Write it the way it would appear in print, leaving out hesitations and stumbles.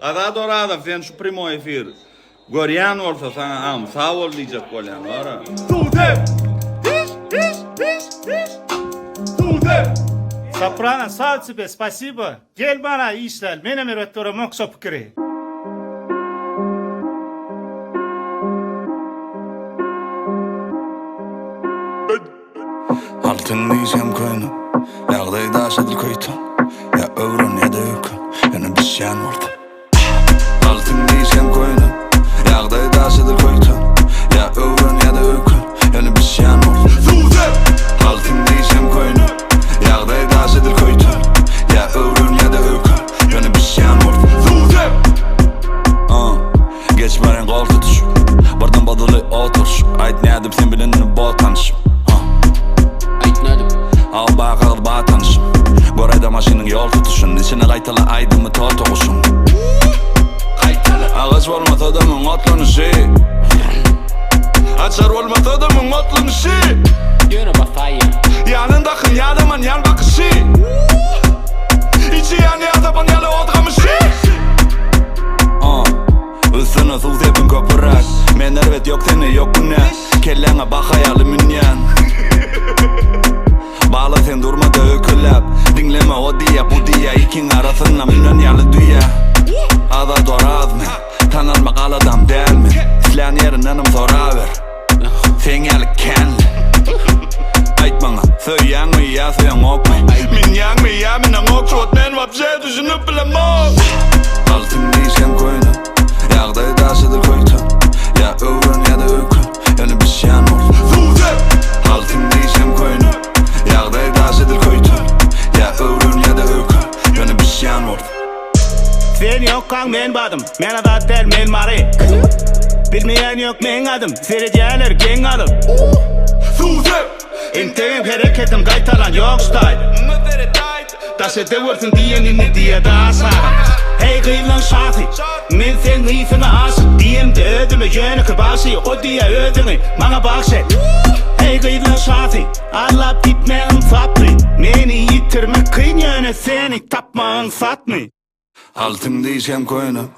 Azat Orazow sen şu primo efir. Görýän bolsa sana sağ ol diýjek bolýan, wara. Suw Sep. Suw Sep. Sopranoman тебе спасибо. Gel bana işler. Benim öğretmenim mokso fikri. Altyn diýsem köýnek, ýagdaýda edil köýten, ýa öwren ýada öýken, ýöne bişýän boldy. Altyn diýsem köýnek, ýagdaýda edil köýten, ýa öwren ýada öýken, ýöne bişýän boldy. Suw Sep. Altyn diýsem köýnek, ýagdaýda edil köýten, ýa öwren ýada öýken, ýöne bişýän boldy. Suw Sep. Geçip barýaň gol tutushyp, birden bozuldy oturyşyk, Aýt Nadip sen bilen bol tanyşyp. Aýt Nadip Hawa kagyz ba tanyşym, Goräýdä maşynyň ýol tutuşyn, içinde gaýlala aýdymy tol toguşyn. Agyz bolmasa da muň otlanyşy, açar bolmasa da muň otlanyşy. Yöne barýaň Ýanyndaky ýadaman ýan bakışy, içi ýany ýadaban ýaly odramışy. Üstüne Suw Sep'in köpürak, men elbet yok seni yok bu ne, kelleňe bak hayaly minýän. Bağla sen durma da öküläp, dinleme o diýe bu diýe, ikiň arasynda minän ýaly düýä. Azat Orazow men, tanalmak al adam dälmi, isläň ýerinden soraber, sen ýaly kenli. Aýt maňa, söýýäňmi ýa söýäň okmy, min ýaňmy ýa menen okşot, men wapşe düşünüp bilemok. Altyn diýsem köýnek, ýagdaýda edil köýten, ýa öwren ýada öýken, ýöne bişýän boldy. Suw Sep. Altyn diýsem köýnek, ýagdaýda edil köýten, ýa öwren ýada öýken, ýöne bişýän boldy. Sen yokkan men badım. Men azat del men mary. Bilmeýän yok men adım. Seredýäler geň alyp. Suw Sep. Interim hereketim gaýtalan ýokstaýdy. Daşa döwürsün diýen indi ýada aşağı. Hey gıylan şafi, men sen ýysyna aşyk. Diýemde ödüme ýöne kıbaşy, o diýe özüňi maňa bagşet. Hey gıylan şafi, allap gitmeň fatly. Meni ýitirmek kyn ýöne seni tapmaň satmy. Altyn diýsem köýnek,